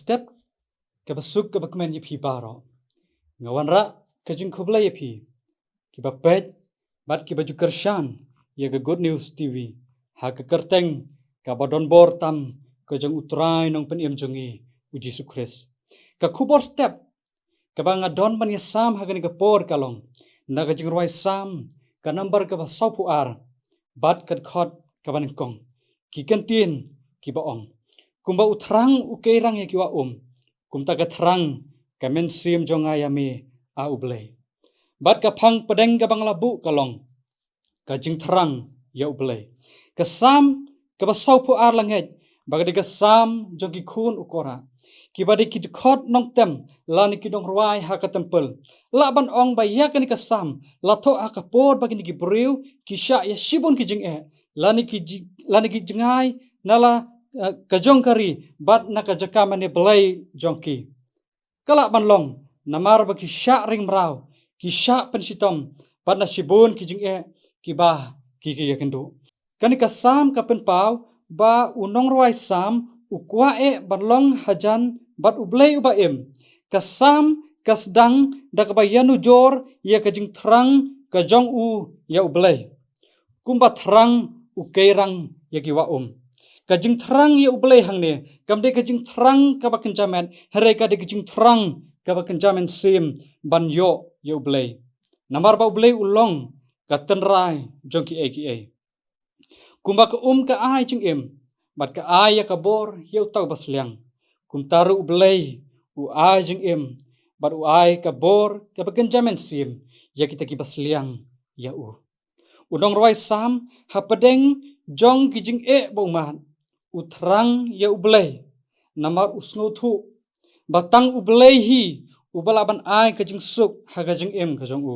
step ke basuk ke bakmen ye phi baro ngawan ra ke jing khobla ye phi ki ba pet bat ki baju kershan ye ke Good News TV ha ke kerteng ka badon bor tam ke jong utrai nong pen im jongi uji sukres ka khubor step ka banga don ban ye sam ha ke por kalong na ke jing roi sam ka number ka ba sau pu ar bat kat khot ka ban kong ki kantin ki ba ong kumba utrang ukerang ye ki wa kumta ka thrang ka men sim jonga ya me a ublei bat ka phang pedeng ka bangla bu kalong ka jing thrang ya ublei ka sam ka ba sau pu ar langet bagadi ka sam jogi khun ukora ki badi ki khot nong tem lani ki dong ruai ha ka tempel la ban ong ba ya ka ni ka sam la tho ha ka por bagini ki briu ki sha ya shibun ki jing lani ki jingai nala ka jong kari bat na ka jaka mane belai jongki kala ban long namar ba ki sha ring mrau ki sha pen sitom bat na shibun ki jing ki ba ki yakendo kani ka sam ka pen pau ba unong ruai sam ukwa ban long hajan bat ublei uba ka sam ka sedang da ka bayanu jor ya ka jing thrang ka jong u ya ublei kumba thrang ukerang ya ki wa ka jing thrang ya ublei hangne kamde ka jing thrang ka ba kenjamen hare ka de jing thrang ka ba kenjamen sim ban yo ya ublei namar ba ublei ulong ka tenrai jongki eki kumba ka ka ai jing bat ka ai ya ka bor ya utau basliang kum taru ublei u ai jing bat u ai ka bor ka ba kenjamen sim ya kita ki basliang ya udong roi sam hapadeng jong ki jing bauman utrang ya ublei namar usngo thu batang ublei hi ubalaban ai ka jing suk haga jing ka jong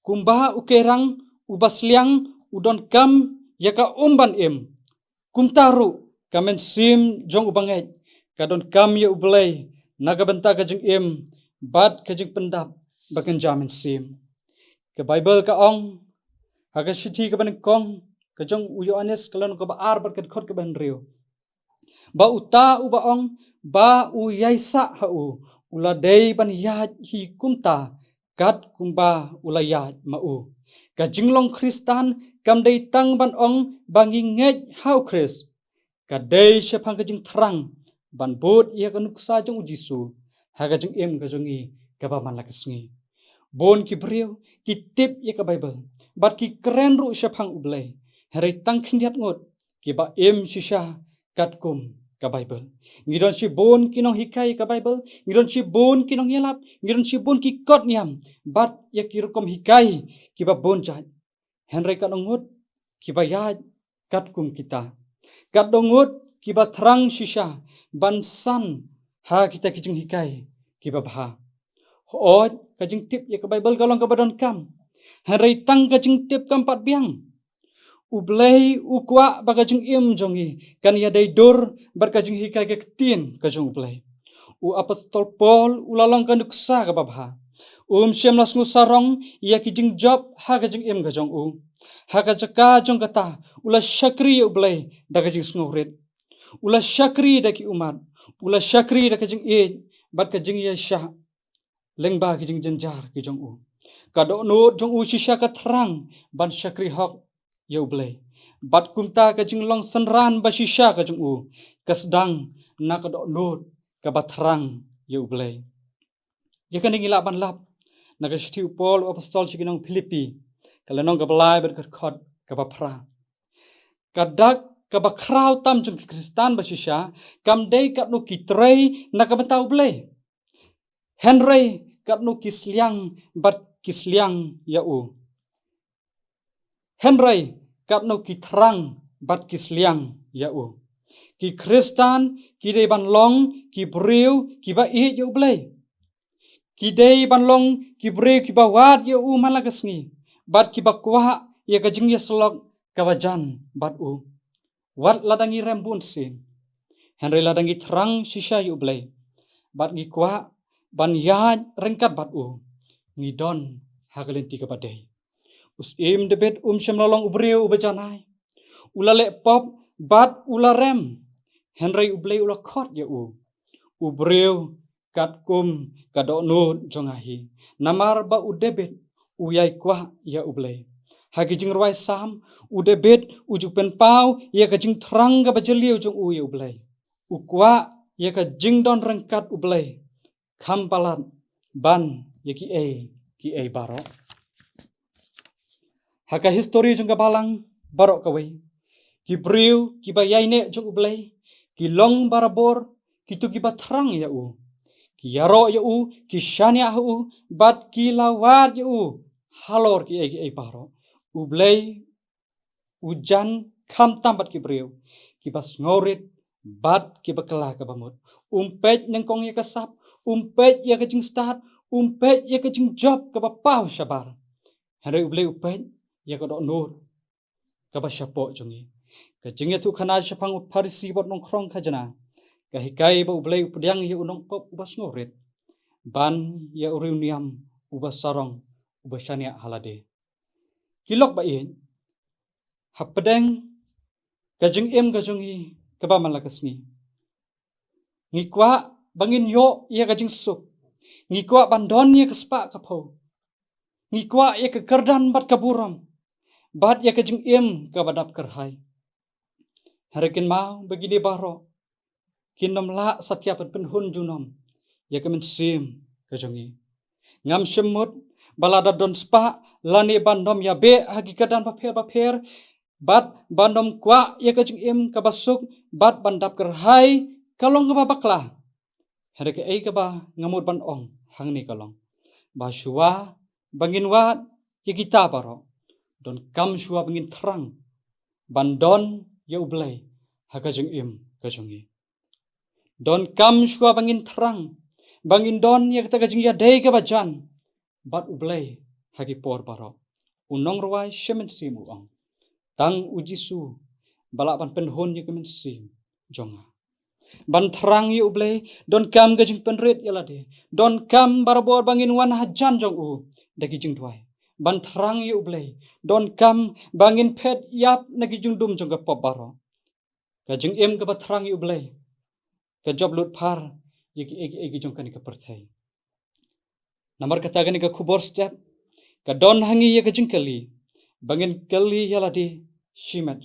kumba ukerang ubasliang udon kam ya ka umban kumtaru kamen sim jong ubangai kadon kam ya ublei naga benta ka jing bat ka jing pendap bakan jamin sim ke bible ka ong haga shithi ka ban kong ka jong Yohanes kalon ka ba ar bat ka khot ka ban rio ba uta uba ong ba u yaisa ha ula dei ban ya hi kumta kat kumba ula ya ma ka jinglong kristan kam dei tang ban ong bangi ngej hau kris ka dei shephang ka jing thrang ban bot ya ka nuksa jong jisu haga jing ka jongi ka ba man lakasngi bon ki brio ki tip ya ka bible bat ki keren ru shephang ublei hare tang khindiat ngot ki ba shisha kat kum ka bible ngidon si bon kinong hikai ka bible ngidon si bon kinong yelap ngidon si bon ki kot niam bat ya ki rukom hikai ki ba bon jat henry ka nongut ki ba ya kat kum kita kat dongut ki ba thrang shisha ban san ha kita ki jing hikai ki ba bha hot ka jing tip ya ka bible kalong ka badon kam henry tang ka jing tip kam pat biang ublei ukwa bagajing jongi kan ya dai dor barkajing hikai ke tin kajung ublei u apostol Paul ulalong kan duksa ka babha shem lasngu sarong ya kijing job ha kajing kajong ha kajaka jong kata ula syakri ublei dagajing sngoret ula syakri daki umat ula syakri dakajing barkajing ya syah lengba kijing jenjar kijong kado no jong shisha ka thrang ban syakri hok ya ublei bat kumta ka jinglong senran basisha ka jung kasdang na ka do not ka bathrang ya ublei ya kan ngila ban lap na ka stiu Paul apostol siginong Filipi kalanong ka balai ber khot ka bapra kadak ka bakraw tam jung kristan basisha kam dei ka no kitrei na ka bataw ublei henry ka no kisliang bat kisliang ya henry katno ki thrang bat kisliang ya ki kristan ki dei ban long ki breu ki ba ya ublei ki dei ban long ki breu ki ba wat ya malagasngi bat ki ba kwa ya ka jing ya slok ka wajan bat wat ladangi rembun sin henry ladangi thrang shisha ya ublei bat ngi kwa ban ya rengkat bat ngidon hagalenti ka badai us debet shamlalong ubreu ubajanai ulale pop bat ularem henry ublei ula khot ya ubreu kat kum kadok nut jongahi namar ba udebet uyai kwa ya ublay hagijing ruai sam udebet ujupen pau ya kajing terang ga bajeliu jong uya ublay ukwa ya kajing don rengkat ublay kampalat ban ya ki e baro haka histori jong balang barok kawai ki briu ki bayaine jong ublay ki long barabor ki tu ki batrang ya u ki yaro ya u ki shania u bat ki lawat ya u halor ki e baro ublay ujan kam tambat ki briu ki bas ngorit bat ki bakala ka bamut umpet nengkong ya kasap umpet ya kajing start umpet ya kajing job ka bapau syabar hari ublay upet ya kadok nur ka basyapo jongi kajing ya tu khana syapang parisi bot nongkrong kajana kahikai ba ublay upudyang ya unong pop ubas ngorit ban ya uriuniam ubas sarong ubas syania halade kilok ba in hapedeng kajing kajongi kaba malakasni ngikwa bangin yo ya kajing suk ngikwa bandon ya kespa kapau ngikwa ya kekerdan bat kaburam bat ya kajing kabadap kerhai harakin mau begini baro kinom la setiap penhun junom ya kemen sim kajongi ngam semut balada don spa lani bandom ya be hagikadan paper bat bandom kwa ya kajing kabasuk bat bandap kerhai kalong ngabakla hereke ei kaba ngamut ban ong hangni kalong basua bangin wat ya kita baro don kam shua bangin terang bandon ya ublay hakajing kajongi don kam shua bangin terang bangin don ya kita kajing ya dei kabajan bat ublay hagi por baro unong ruai shemen sim uang tang ujisu balapan penhon ya kemen sim jonga ban terang yu ublay don kam gajing penrit yalade don kam barabor bangin wan hajan jong u dagi jing duai ban terang yu ublay don kam bangin pet yap nagi jing dum jong pop baro gajing ka terang yu ublay ka job lut par yaki jong kan ka perthai namar kata gani ka khubor step ka don hangi ya gajing kali bangin kali yalade shimet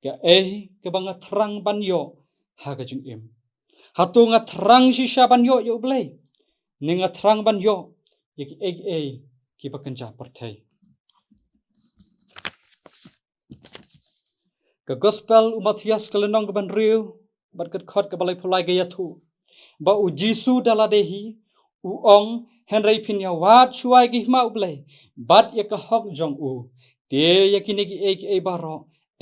ka ka banga terang ban yo haga jing hatu nga terang shisha ban yo ublay ninga terang ban yo yaki ki bakenja perthai ka gospel Matias kalenong ban riu bat khot ka balai phulai ga yathu ba u jisu daladehi u ong henry pinya wat chuai gi ma ublay bat ya ka hok jong u te yakini gi baro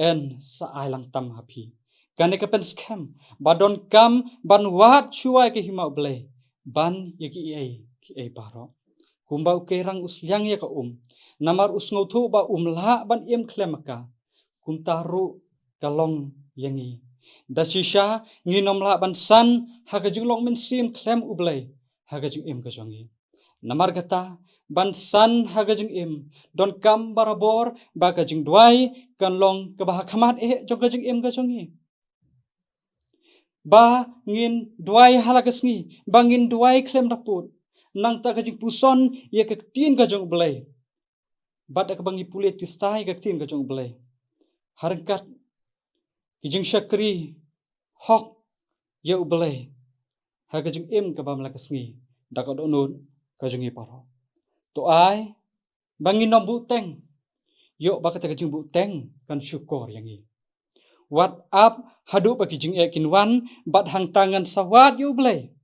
en sa ailang tam hapi kane ka pen scam badon kam ban wat chuai ke hima ublay ban yaki ki baro kumbau kerang usliang ya ka namar usngau thu ba la ban klemaka kuntaru kalong yangi dasisha nginom la ban san hakajing long men sim klem ublay hakajing ka jongi namar kata ban san hakajing don kam barabor ba kajing duai kan long kabahakamat jogajing ka jongi ba ngin duai halagasngi bangin duai klem daput nang ta kajing puson ya ka tin ka jong ublay bat ka bangi pulit tistai ka tin ka jong ublay harkat kijing syakri hok ya ublay hakajing ka ba malagasngi dakadonun ka jongi paro to ai bangin nom buteng yo ba ka kajing buteng kan syukur yangi what up hadu bagi jing kinwan bat hang tangan sawat yu ublay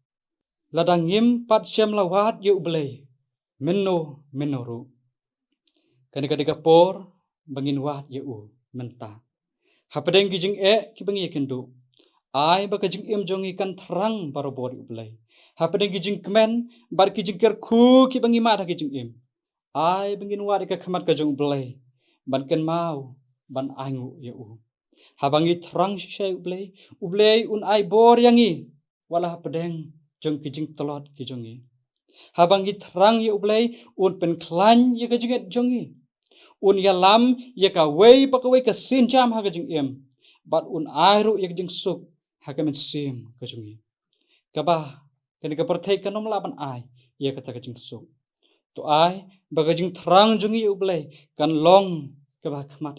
ladangim pat syam lawat yu ublay menoru kadika por bangin wat yu menta hapadeng gijing ki bangi kendo ai ba kajing jongi kan terang barobor ublay hapadeng gijing kemen bar kijing kerku ki bangi ma gijing ai bangin wat ka khamat ka jong ublay ban ken mau ban angu yu habangi terang shishay ublay un ai bor yangi wala pedeng jong kijing telot kijongi habangi terang ya ublay un pen klan ya kajinget jongi un ya lam ya ka wei pakawei ka sin jam ha kajing bat un ai ru ya kajing suk ha kamen sim kajongi kabah kani ka perthai kanom laban ai ia kata kajing suk to ai bagajing terang jungi ublay kan long kabah khmat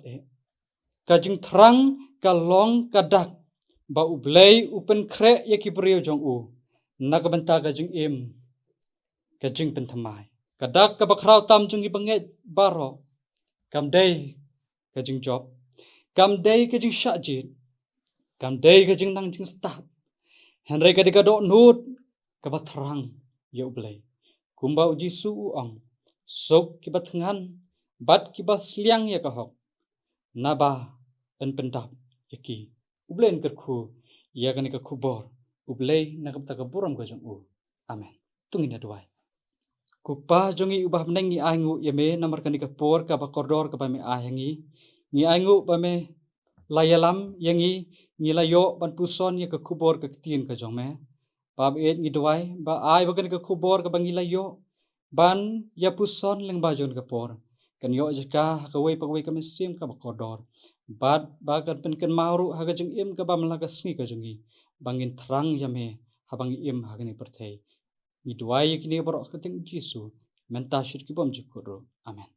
kajing terang ka long kadak ba ublay upen kre ya kibriyo jong u nakabanta kajing kajing pentamai kadak kabakraw tam jungi banget baro kam day kajing job kam day kajing syajit kam day kajing nang jing start henry kadika do nut kabat terang ya ublay kumba uji su uang sok kibat ngan bat kibat sliang ya kahok naba en pendap yaki ublay kerku ya kanika kubor ublay nakap takaburam kajong u amen tungin adwai kupa jongi ubah meneng ni aingu yame namar kanika por ka bakordor ka pame ahangi ni aingu pame layalam yangi layo ban puson ya ka kubor ka tin ka jongme pam et ngi dwai ba ai ba kanika kubor ka bangi layo ban ya puson leng bajon ka por kan yo jika ka wei pagwei ka mesim ka bakordor bad bagan pen kan mauru haga jeng ka ba malaga sngi ka jongi bangin terang yame habangi hagani perthei ni duai kini borok keting Jisu menta syir ki bom jikuro amen